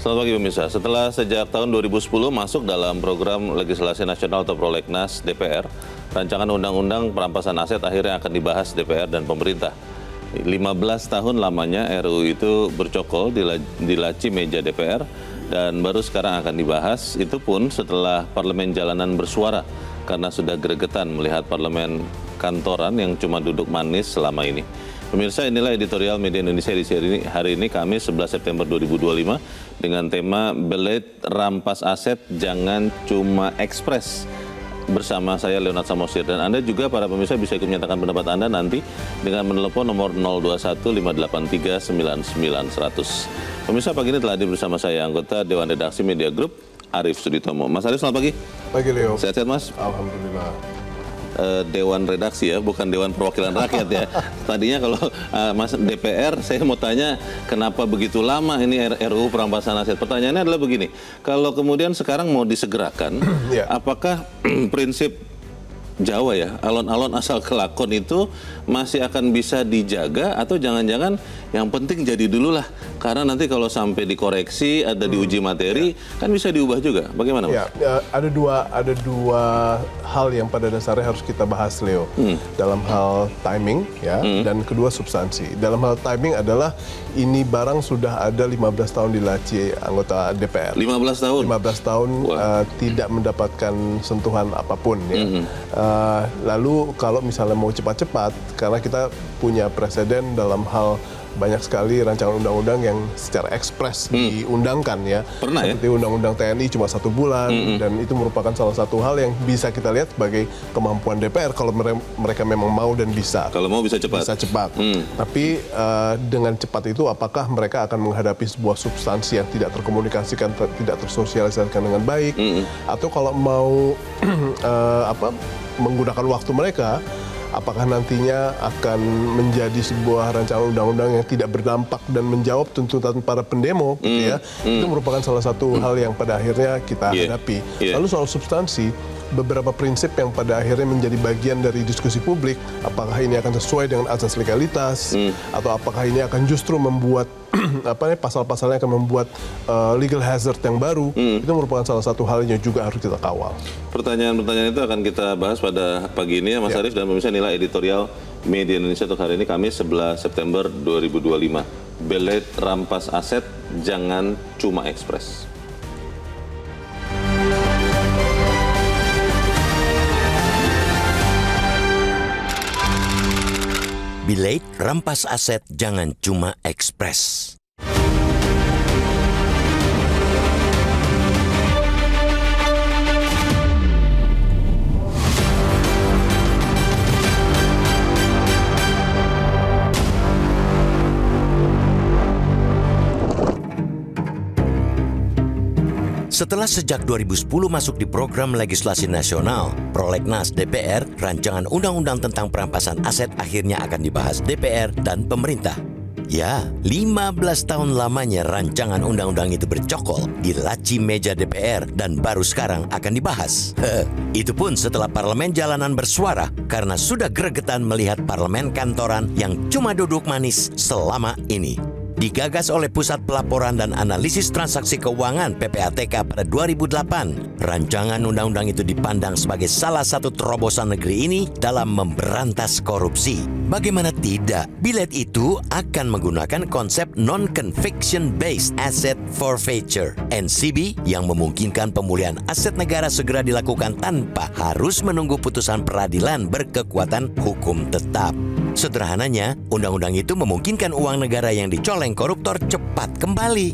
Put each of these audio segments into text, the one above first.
Selamat pagi pemirsa. Setelah sejak tahun 2010 masuk dalam program legislasi nasional atau prolegnas DPR, rancangan undang-undang perampasan aset akhirnya akan dibahas DPR dan pemerintah. 15 tahun lamanya RUU itu bercokol di laci meja DPR dan baru sekarang akan dibahas. Itu pun setelah parlemen jalanan bersuara karena sudah gregetan melihat parlemen kantoran yang cuma duduk manis selama ini. Pemirsa, inilah editorial Media Indonesia di hari ini, Kamis 11 September 2025, dengan tema Belet Rampas Aset Jangan Cuma Ekspres. Bersama saya Leonard Samosir, dan Anda juga para pemirsa bisa ikut menyatakan pendapat Anda nanti dengan menelepon nomor 021-583-99-100. Pemirsa, pagi ini telah hadir bersama saya anggota Dewan Redaksi Media Group, Arief Suditomo. Mas Arief, selamat pagi. Pagi Leo. Sehat-sehat Mas? Alhamdulillah. Dewan Redaksi ya, bukan Dewan Perwakilan Rakyat ya. Tadinya kalau Mas DPR, saya mau tanya kenapa begitu lama ini RUU perampasan aset. Pertanyaannya adalah begini, kalau kemudian sekarang mau disegerakan, apakah prinsip Jawa ya, alon-alon asal kelakon itu masih akan bisa dijaga, atau jangan-jangan yang penting jadi dulu lah, karena nanti kalau sampai dikoreksi, ada diuji materi, kan bisa diubah juga. Bagaimana Mas? Ya, ada dua hal yang pada dasarnya harus kita bahas, Leo. Dalam hal timing ya, dan kedua substansi. Dalam hal timing adalah ini barang sudah ada 15 tahun di laci anggota DPR. 15 tahun? 15 tahun tidak mendapatkan sentuhan apapun ya. Lalu kalau misalnya mau cepat-cepat, karena kita punya presiden dalam hal banyak sekali rancangan undang-undang yang secara ekspres diundangkan ya. Pernah seperti undang-undang TNI cuma 1 bulan, dan itu merupakan salah satu hal yang bisa kita lihat sebagai kemampuan DPR kalau mereka memang mau dan bisa. Kalau mau bisa cepat. Bisa cepat. Tapi dengan cepat itu apakah mereka akan menghadapi sebuah substansi yang tidak terkomunikasikan, tidak tersosialisasikan dengan baik, atau kalau mau menggunakan waktu mereka, apakah nantinya akan menjadi sebuah rancangan undang-undang yang tidak berdampak dan menjawab tuntutan para pendemo, gitu ya. Itu merupakan salah satu hal yang pada akhirnya kita hadapi. Lalu soal substansi, beberapa prinsip yang pada akhirnya menjadi bagian dari diskusi publik, apakah ini akan sesuai dengan asas legalitas, atau apakah ini akan justru membuat pasal-pasalnya akan membuat legal hazard yang baru, itu merupakan salah satu hal yang juga harus kita kawal. Pertanyaan-pertanyaan itu akan kita bahas pada pagi ini ya Mas Arief, dan pemirsa, inilah editorial Media Indonesia untuk hari ini, Kamis 11 September 2025. Belet rampas aset, jangan cuma ekspres. Belet rampas aset, jangan cuma ekspres. Setelah sejak 2010 masuk di program legislasi nasional, prolegnas DPR, rancangan undang-undang tentang perampasan aset akhirnya akan dibahas DPR dan pemerintah. Ya, 15 tahun lamanya rancangan undang-undang itu bercokol di laci meja DPR dan baru sekarang akan dibahas. Itu pun setelah parlemen jalanan bersuara karena sudah gregetan melihat parlemen kantoran yang cuma duduk manis selama ini. Digagas oleh Pusat Pelaporan dan Analisis Transaksi Keuangan (PPATK) pada 2008, rancangan undang-undang itu dipandang sebagai salah satu terobosan negeri ini dalam memberantas korupsi. Bagaimana tidak, bilet itu akan menggunakan konsep Non-Conviction Based Asset Forfeiture (NCB) yang memungkinkan pemulihan aset negara segera dilakukan tanpa harus menunggu putusan peradilan berkekuatan hukum tetap. Sederhananya, undang-undang itu memungkinkan uang negara yang dicoleng koruptor cepat kembali.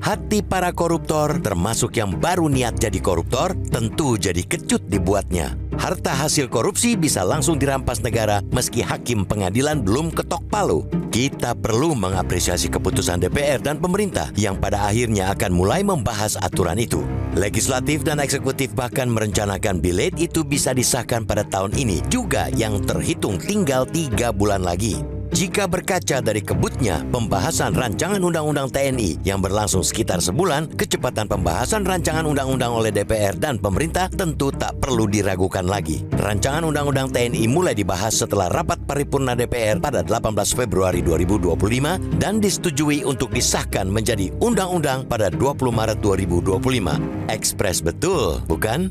Hati para koruptor, termasuk yang baru niat jadi koruptor, tentu jadi kecut dibuatnya. Harta hasil korupsi bisa langsung dirampas negara meski hakim pengadilan belum ketok palu. Kita perlu mengapresiasi keputusan DPR dan pemerintah yang pada akhirnya akan mulai membahas aturan itu. Legislatif dan eksekutif bahkan merencanakan belet itu bisa disahkan pada tahun ini juga, yang terhitung tinggal 3 bulan lagi. Jika berkaca dari kebutnya pembahasan rancangan undang-undang TNI yang berlangsung sekitar sebulan, kecepatan pembahasan rancangan undang-undang oleh DPR dan pemerintah tentu tak perlu diragukan lagi. Rancangan undang-undang TNI mulai dibahas setelah rapat paripurna DPR pada 18 Februari 2025 dan disetujui untuk disahkan menjadi undang-undang pada 20 Maret 2025. Ekspres betul, bukan?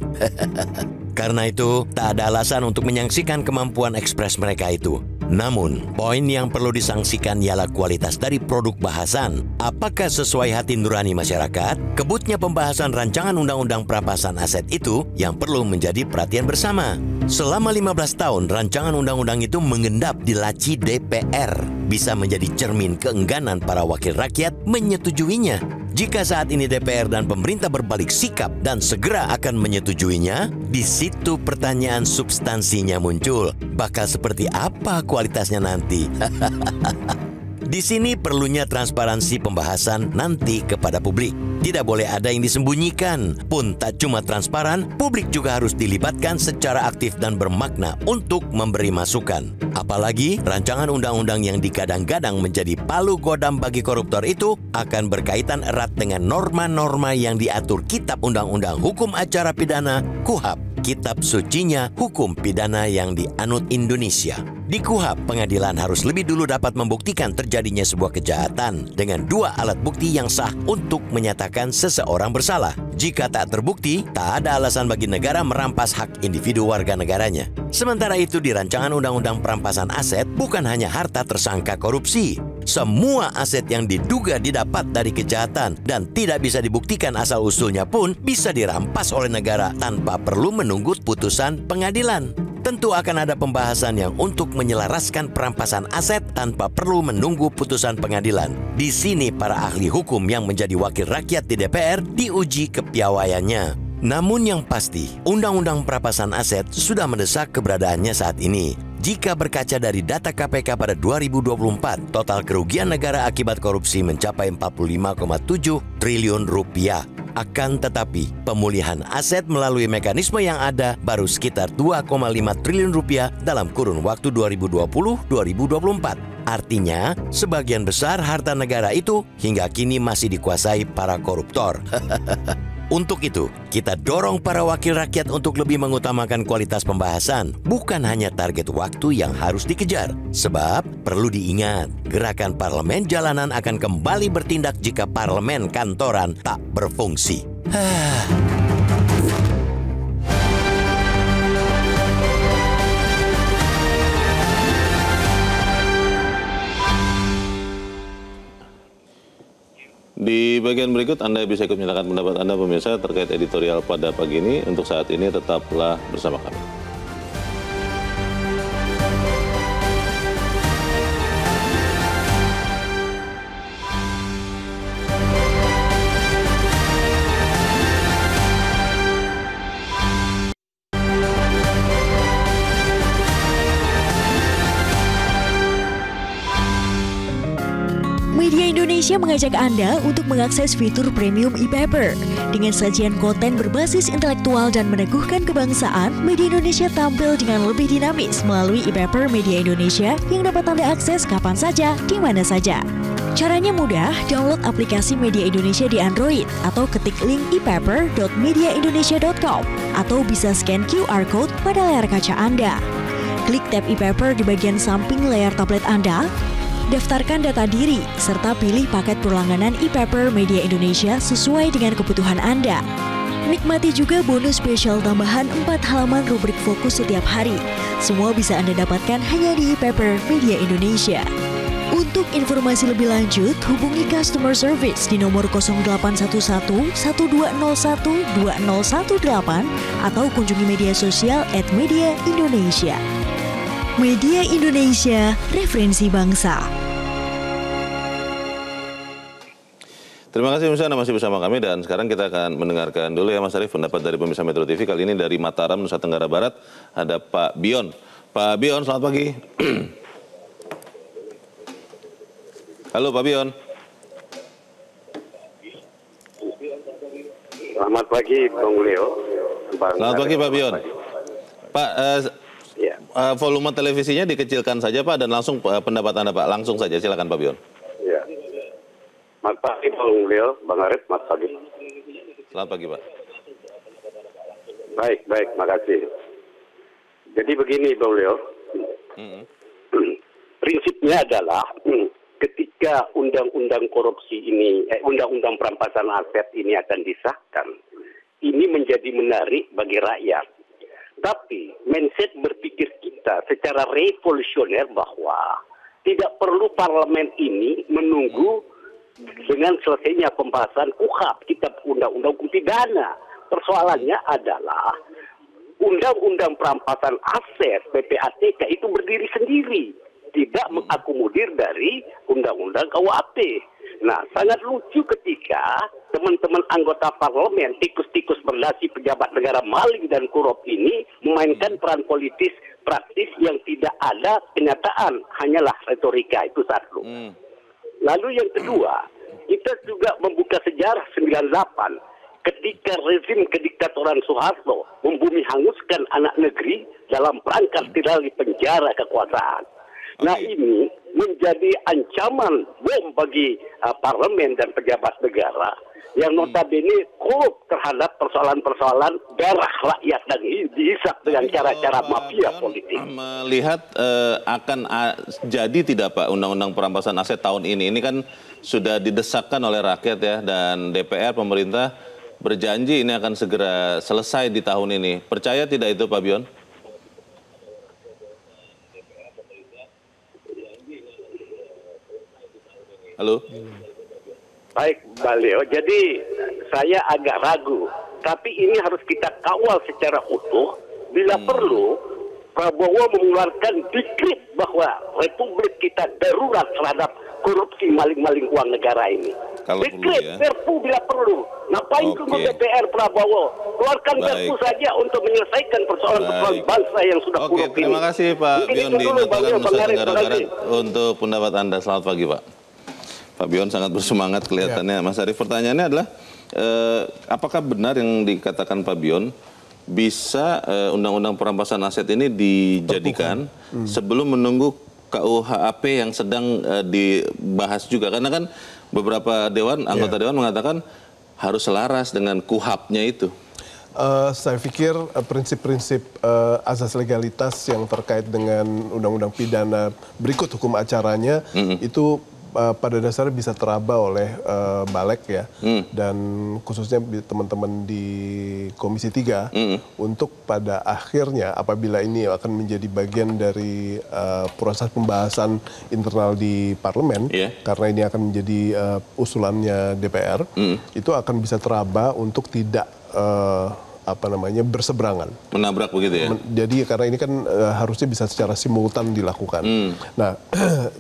Karena itu, tak ada alasan untuk menyaksikan kemampuan ekspres mereka itu. Namun, poin yang perlu disangsikan ialah kualitas dari produk bahasan. Apakah sesuai hati nurani masyarakat? Kebutnya pembahasan rancangan undang-undang perampasan aset itu yang perlu menjadi perhatian bersama. Selama 15 tahun, rancangan undang-undang itu mengendap di laci DPR. Bisa menjadi cermin keengganan para wakil rakyat menyetujuinya. Jika saat ini DPR dan pemerintah berbalik sikap dan segera akan menyetujuinya, di situ pertanyaan substansinya muncul. Bakal seperti apa kualitasnya nanti? Di sini perlunya transparansi pembahasan nanti kepada publik. Tidak boleh ada yang disembunyikan. Pun tak cuma transparan, publik juga harus dilibatkan secara aktif dan bermakna untuk memberi masukan. Apalagi rancangan undang-undang yang digadang-gadang menjadi palu godam bagi koruptor itu akan berkaitan erat dengan norma-norma yang diatur Kitab Undang-Undang Hukum Acara Pidana (KUHAP), kitab sucinya hukum pidana yang dianut Indonesia. Di KUHAP, pengadilan harus lebih dulu dapat membuktikan terjadinya sebuah kejahatan dengan 2 alat bukti yang sah untuk menyatakan seseorang bersalah. Jika tak terbukti, tak ada alasan bagi negara merampas hak individu warga negaranya. Sementara itu di rancangan undang-undang perampasan aset bukan hanya harta tersangka korupsi. Semua aset yang diduga didapat dari kejahatan dan tidak bisa dibuktikan asal-usulnya pun bisa dirampas oleh negara tanpa perlu menunggu putusan pengadilan. Tentu akan ada pembahasan yang untuk menyelaraskan perampasan aset tanpa perlu menunggu putusan pengadilan. Di sini para ahli hukum yang menjadi wakil rakyat di DPR diuji kepiawaiannya. Namun yang pasti, Undang-Undang Perampasan Aset sudah mendesak keberadaannya saat ini. Jika berkaca dari data KPK pada 2024, total kerugian negara akibat korupsi mencapai 45,7 triliun rupiah. Akan tetapi, pemulihan aset melalui mekanisme yang ada baru sekitar 2,5 triliun rupiah dalam kurun waktu 2020-2024. Artinya, sebagian besar harta negara itu hingga kini masih dikuasai para koruptor. Untuk itu, kita dorong para wakil rakyat untuk lebih mengutamakan kualitas pembahasan, bukan hanya target waktu yang harus dikejar. Sebab, perlu diingat, gerakan parlemen jalanan akan kembali bertindak jika parlemen kantoran tak berfungsi. Di bagian berikut Anda bisa ikut menyatakan pendapat Anda pemirsa terkait editorial pada pagi ini. Untuk saat ini tetaplah bersama kami. Media Indonesia mengajak Anda untuk mengakses fitur premium e-paper. Dengan sajian konten berbasis intelektual dan meneguhkan kebangsaan, Media Indonesia tampil dengan lebih dinamis melalui e-paper Media Indonesia yang dapat Anda akses kapan saja, di mana saja. Caranya mudah, download aplikasi Media Indonesia di Android atau ketik link e-paper.mediaindonesia.com atau bisa scan QR code pada layar kaca Anda. Klik tab e-paper di bagian samping layar tablet Anda. Daftarkan data diri, serta pilih paket berlangganan e-paper Media Indonesia sesuai dengan kebutuhan Anda. Nikmati juga bonus spesial tambahan 4 halaman rubrik fokus setiap hari. Semua bisa Anda dapatkan hanya di e-paper Media Indonesia. Untuk informasi lebih lanjut, hubungi customer service di nomor 0811 1201 2018 atau kunjungi media sosial @mediaindonesia. Media Indonesia, referensi bangsa. Terima kasih pemirsa, Anda masih bersama kami dan sekarang kita akan mendengarkan dulu ya Mas Arief pendapat dari pemirsa Metro TV. Kali ini dari Mataram, Nusa Tenggara Barat, ada Pak Bion. Pak Bion, selamat pagi. Halo Pak Bion. Selamat pagi Bang Leo. Selamat pagi Pak Bion. Pak, volume televisinya dikecilkan saja Pak, dan langsung pendapat Anda Pak, langsung saja, silakan Pak Bion. Ya. Selamat pagi Bang Leo, Bang Arif, selamat pagi. Selamat pagi Pak. Baik, makasih. Jadi begini Bang Leo, prinsipnya adalah ketika undang-undang korupsi ini, undang-undang perampasan aset ini akan disahkan, ini menjadi menarik bagi rakyat. Tapi mindset berpikir kita secara revolusioner bahwa tidak perlu parlemen ini menunggu dengan selesainya pembahasan KUHP, kitab undang-undang hukum pidana. Persoalannya adalah undang-undang perampasan aset PPATK itu berdiri sendiri, tidak mengakomodir dari undang-undang KUHP. Nah, sangat lucu ketika teman-teman anggota parlemen, tikus-tikus berdasi pejabat negara maling dan korup ini memainkan peran politis praktis yang tidak ada kenyataan, hanyalah retorika. Itu satu. Lalu yang kedua, kita juga membuka sejarah 98 ketika rezim kediktatoran Soeharto membumi hanguskan anak negeri dalam perangkat di penjara kekuasaan. Nah, ini menjadi ancaman bom bagi parlemen dan pejabat negara yang notabene korup terhadap persoalan-persoalan darah rakyat dan dihisap dengan cara-cara mafia politik. Melihat akan jadi tidak Pak undang-undang perampasan aset tahun ini? Ini kan sudah didesakkan oleh rakyat ya, dan DPR, pemerintah berjanji ini akan segera selesai di tahun ini. Percaya tidak itu Pak Bion? Halo? Baik, Mbak Leo. Jadi saya agak ragu. Tapi ini harus kita kawal secara utuh. Bila perlu, Prabowo mengeluarkan dikrit bahwa Republik kita darurat terhadap korupsi maling-maling uang negara ini. Dikrit, Perpu bila perlu. Ngapain tunggu DPR Prabowo? Keluarkan Perpu saja untuk menyelesaikan persoalan-persoalan bangsa yang sudah buruk ini. Terima kasih Pak Bion di Mataram, Nusa Tenggara Barat untuk pendapat Anda. Selamat pagi Pak. Pak Bion sangat bersemangat kelihatannya. Mas Arief, pertanyaannya adalah apakah benar yang dikatakan Pak Bion bisa undang-undang perampasan aset ini dijadikan sebelum menunggu KUHP yang sedang dibahas juga? Karena kan beberapa anggota dewan mengatakan harus selaras dengan KUHP-nya itu. Saya pikir prinsip-prinsip asas legalitas yang terkait dengan undang-undang pidana berikut hukum acaranya itu pada dasarnya bisa teraba oleh Balek ya, dan khususnya teman-teman di Komisi 3 untuk pada akhirnya apabila ini akan menjadi bagian dari proses pembahasan internal di parlemen, karena ini akan menjadi usulannya DPR, itu akan bisa teraba untuk tidak berseberangan. Menabrak begitu ya? Jadi karena ini kan harusnya bisa secara simultan dilakukan. Nah,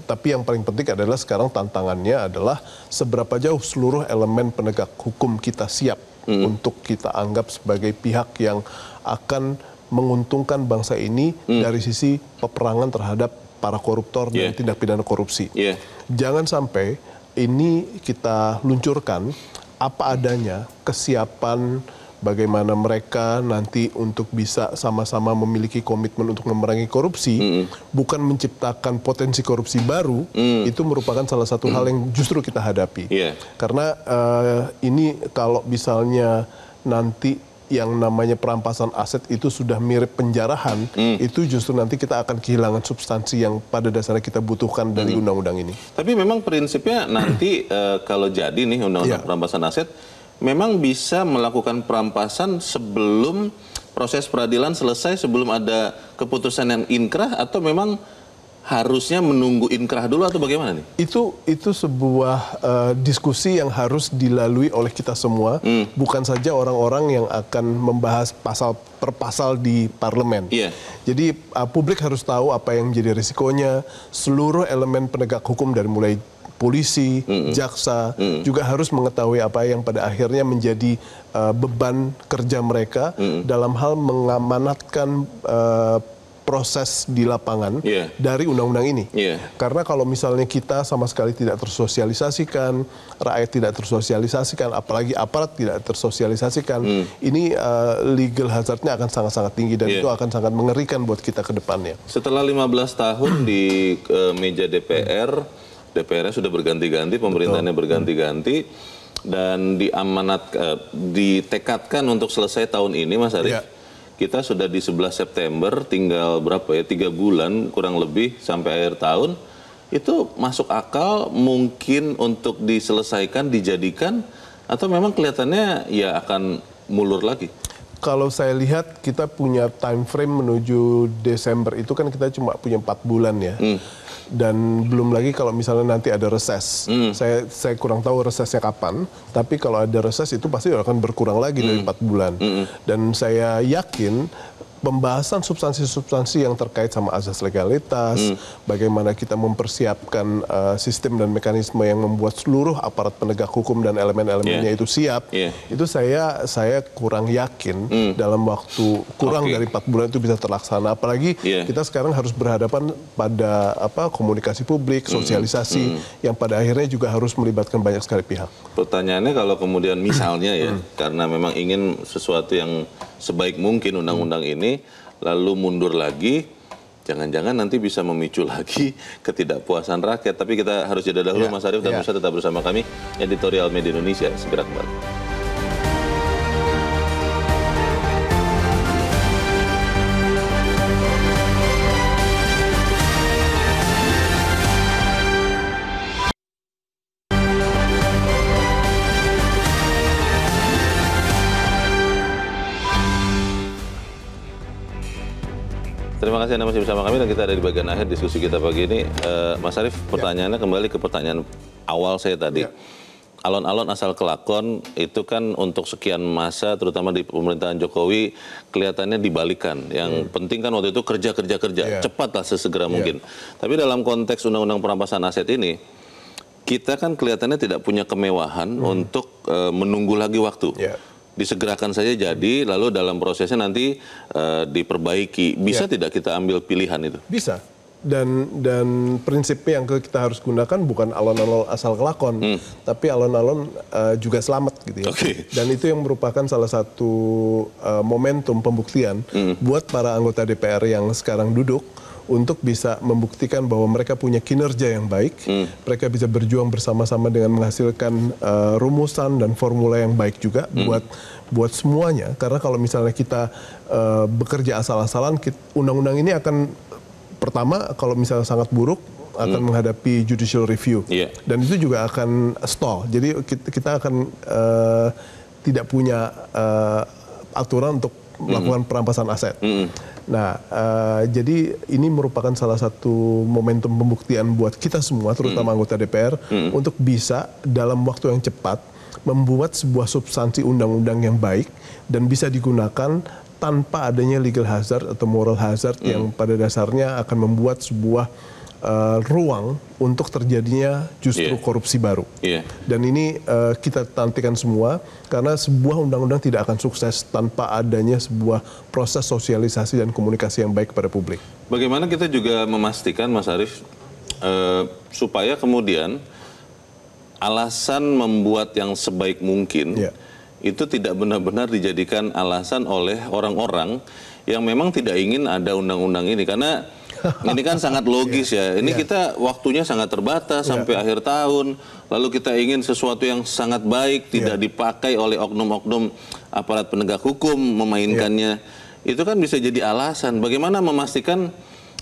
tapi yang paling penting adalah sekarang tantangannya adalah seberapa jauh seluruh elemen penegak hukum kita siap untuk kita anggap sebagai pihak yang akan menguntungkan bangsa ini dari sisi peperangan terhadap para koruptor dan tindak pidana korupsi. Jangan sampai ini kita luncurkan apa adanya kesiapan bagaimana mereka nanti untuk bisa sama-sama memiliki komitmen untuk memerangi korupsi, bukan menciptakan potensi korupsi baru, itu merupakan salah satu hal yang justru kita hadapi. Karena ini kalau misalnya nanti yang namanya perampasan aset itu sudah mirip penjarahan, itu justru nanti kita akan kehilangan substansi yang pada dasarnya kita butuhkan dari undang-undang ini. Tapi memang prinsipnya nanti kalau jadi nih undang-undang perampasan aset, memang bisa melakukan perampasan sebelum proses peradilan selesai, sebelum ada keputusan yang inkrah, atau memang harusnya menunggu inkrah dulu, atau bagaimana nih? Itu sebuah diskusi yang harus dilalui oleh kita semua, bukan saja orang-orang yang akan membahas pasal per pasal di parlemen. Jadi publik harus tahu apa yang menjadi risikonya, seluruh elemen penegak hukum dari mulai polisi, jaksa juga harus mengetahui apa yang pada akhirnya menjadi beban kerja mereka dalam hal mengamanatkan proses di lapangan dari undang-undang ini. Karena kalau misalnya kita sama sekali tidak tersosialisasikan, rakyat tidak tersosialisasikan, apalagi aparat tidak tersosialisasikan, ini legal hazardnya akan sangat-sangat tinggi dan itu akan sangat mengerikan buat kita ke depannya. Setelah 15 tahun di meja DPR-nya sudah berganti-ganti, pemerintahnya berganti-ganti, dan ditekadkan untuk selesai tahun ini, Mas Arief. Kita sudah di 11 September, tinggal berapa ya, 3 bulan kurang lebih sampai akhir tahun. Itu masuk akal mungkin untuk diselesaikan, dijadikan, atau memang kelihatannya ya akan mulur lagi? Kalau saya lihat kita punya time frame menuju Desember itu kan kita cuma punya 4 bulan ya. Dan belum lagi kalau misalnya nanti ada reses. Saya kurang tahu resesnya kapan, tapi kalau ada reses itu pasti akan berkurang lagi dari 4 bulan. Dan saya yakin pembahasan substansi-substansi yang terkait sama azas legalitas, bagaimana kita mempersiapkan sistem dan mekanisme yang membuat seluruh aparat penegak hukum dan elemen-elemennya itu siap, itu saya kurang yakin dalam waktu kurang dari 4 bulan itu bisa terlaksana. Apalagi kita sekarang harus berhadapan pada komunikasi publik, sosialisasi, yang pada akhirnya juga harus melibatkan banyak sekali pihak. Pertanyaannya kalau kemudian misalnya ya, karena memang ingin sesuatu yang sebaik mungkin undang-undang ini, lalu mundur lagi, jangan-jangan nanti bisa memicu lagi ketidakpuasan rakyat. Tapi kita harus jeda dahulu, Mas Arief, dan bisa tetap bersama kami, Editorial Media Indonesia. Segera kembali. Terima kasih Anda masih bersama kami dan kita ada di bagian akhir diskusi kita pagi ini. Mas Arief, pertanyaannya kembali ke pertanyaan awal saya tadi. Alon-alon asal kelakon itu kan untuk sekian masa, terutama di pemerintahan Jokowi, kelihatannya dibalikan. Yang penting kan waktu itu kerja, cepatlah sesegera mungkin. Tapi dalam konteks undang-undang perampasan aset ini, kita kan kelihatannya tidak punya kemewahan untuk menunggu lagi waktu. Disegerakan saja jadi, lalu dalam prosesnya nanti diperbaiki. Bisa tidak kita ambil pilihan itu? Bisa. Dan prinsipnya yang kita harus gunakan bukan alon-alon asal kelakon, tapi alon-alon juga selamat gitu ya. Dan itu yang merupakan salah satu momentum pembuktian buat para anggota DPR yang sekarang duduk untuk bisa membuktikan bahwa mereka punya kinerja yang baik, mereka bisa berjuang bersama-sama dengan menghasilkan rumusan dan formula yang baik juga buat semuanya. Karena kalau misalnya kita bekerja asal-asalan, undang-undang ini akan pertama kalau misalnya sangat buruk akan menghadapi judicial review, dan itu juga akan stall. Jadi kita akan tidak punya aturan untuk melakukan perampasan aset. Nah, jadi ini merupakan salah satu momentum pembuktian buat kita semua, terutama anggota DPR, untuk bisa dalam waktu yang cepat membuat sebuah substansi undang-undang yang baik dan bisa digunakan tanpa adanya legal hazard atau moral hazard yang pada dasarnya akan membuat sebuah ruang untuk terjadinya justru korupsi baru. Dan ini kita nantikan semua karena sebuah undang-undang tidak akan sukses tanpa adanya sebuah proses sosialisasi dan komunikasi yang baik kepada publik. Bagaimana kita juga memastikan, Mas Arief, supaya kemudian alasan membuat yang sebaik mungkin itu tidak benar-benar dijadikan alasan oleh orang-orang yang memang tidak ingin ada undang-undang ini, karena ini kan sangat logis ya. Ini kita waktunya sangat terbatas sampai akhir tahun. Lalu kita ingin sesuatu yang sangat baik tidak dipakai oleh oknum-oknum aparat penegak hukum memainkannya. Itu kan bisa jadi alasan. Bagaimana memastikan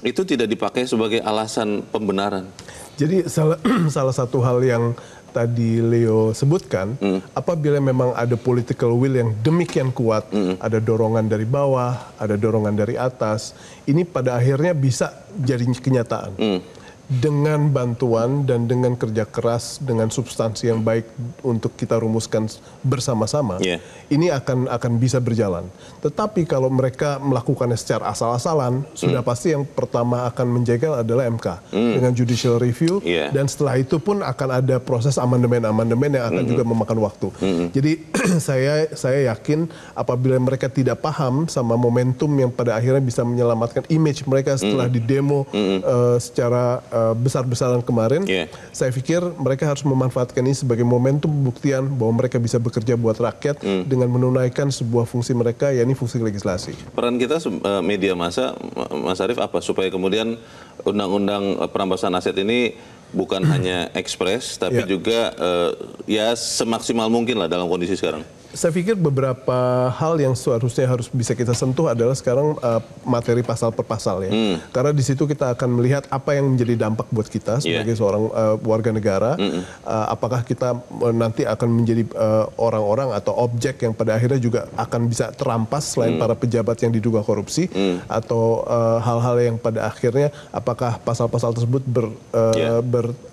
itu tidak dipakai sebagai alasan pembenaran? Jadi salah satu hal yang tadi Leo sebutkan, apabila memang ada political will yang demikian kuat, ada dorongan dari bawah, ada dorongan dari atas, ini pada akhirnya bisa jadi kenyataan. dengan bantuan dan dengan kerja keras, dengan substansi yang baik untuk kita rumuskan bersama-sama, ini akan bisa berjalan. Tetapi kalau mereka melakukannya secara asal-asalan, sudah pasti yang pertama akan menjegal adalah MK dengan judicial review, dan setelah itu pun akan ada proses amandemen-amandemen yang akan juga memakan waktu. Jadi saya yakin apabila mereka tidak paham sama momentum yang pada akhirnya bisa menyelamatkan image mereka setelah di demo secara besar-besaran kemarin, saya pikir mereka harus memanfaatkan ini sebagai momentum pembuktian bahwa mereka bisa bekerja buat rakyat dengan menunaikan sebuah fungsi mereka, yakni fungsi legislasi. Peran kita media massa, Mas Arief, apa supaya kemudian undang-undang perampasan aset ini bukan hanya ekspres, tapi juga ya semaksimal mungkin lah dalam kondisi sekarang? Saya pikir beberapa hal yang seharusnya harus bisa kita sentuh adalah sekarang materi pasal per pasal ya. Karena di situ kita akan melihat apa yang menjadi dampak buat kita sebagai seorang warga negara. Apakah kita nanti akan menjadi orang-orang atau objek yang pada akhirnya juga akan bisa terampas selain para pejabat yang diduga korupsi, atau hal-hal yang pada akhirnya apakah pasal-pasal tersebut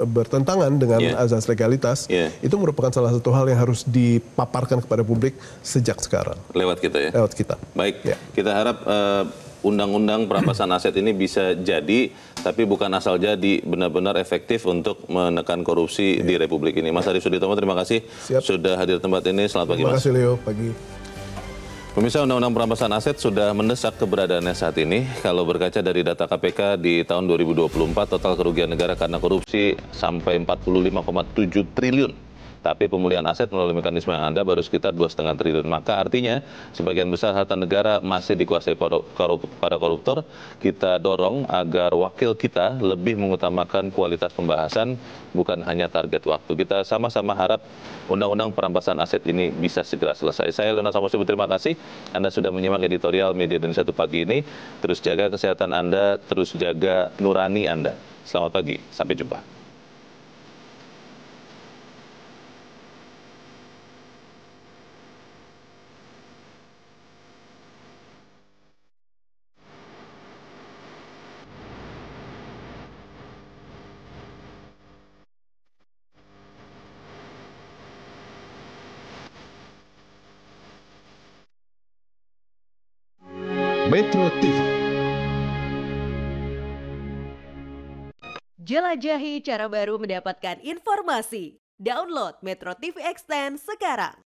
bertentangan dengan azas legalitas. Itu merupakan salah satu hal yang harus dipaparkan kepada publik sejak sekarang. Lewat kita ya? Lewat kita. Baik, kita harap undang-undang perampasan aset ini bisa jadi, tapi bukan asal jadi, benar-benar efektif untuk menekan korupsi di Republik ini. Mas Arief Suditomo, terima kasih sudah hadir tempat ini. Selamat pagi, Mas. Terima kasih, Leo. Pagi. Pemirsa, undang-undang perampasan aset sudah mendesak keberadaannya saat ini. Kalau berkaca dari data KPK di tahun 2024, total kerugian negara karena korupsi sampai 45,7 triliun. Tapi pemulihan aset melalui mekanisme yang ada baru sekitar 2,5 triliun. Maka artinya sebagian besar harta negara masih dikuasai para koruptor. Kita dorong agar wakil kita lebih mengutamakan kualitas pembahasan, bukan hanya target waktu. Kita sama-sama harap undang-undang perampasan aset ini bisa segera selesai. Saya Leonard Samosir, terima kasih. Anda sudah menyimak editorial Media Indonesia pagi ini. Terus jaga kesehatan Anda, terus jaga nurani Anda. Selamat pagi, sampai jumpa. Metro TV. Jelajahi cara baru mendapatkan informasi. Download Metro TV Extend sekarang.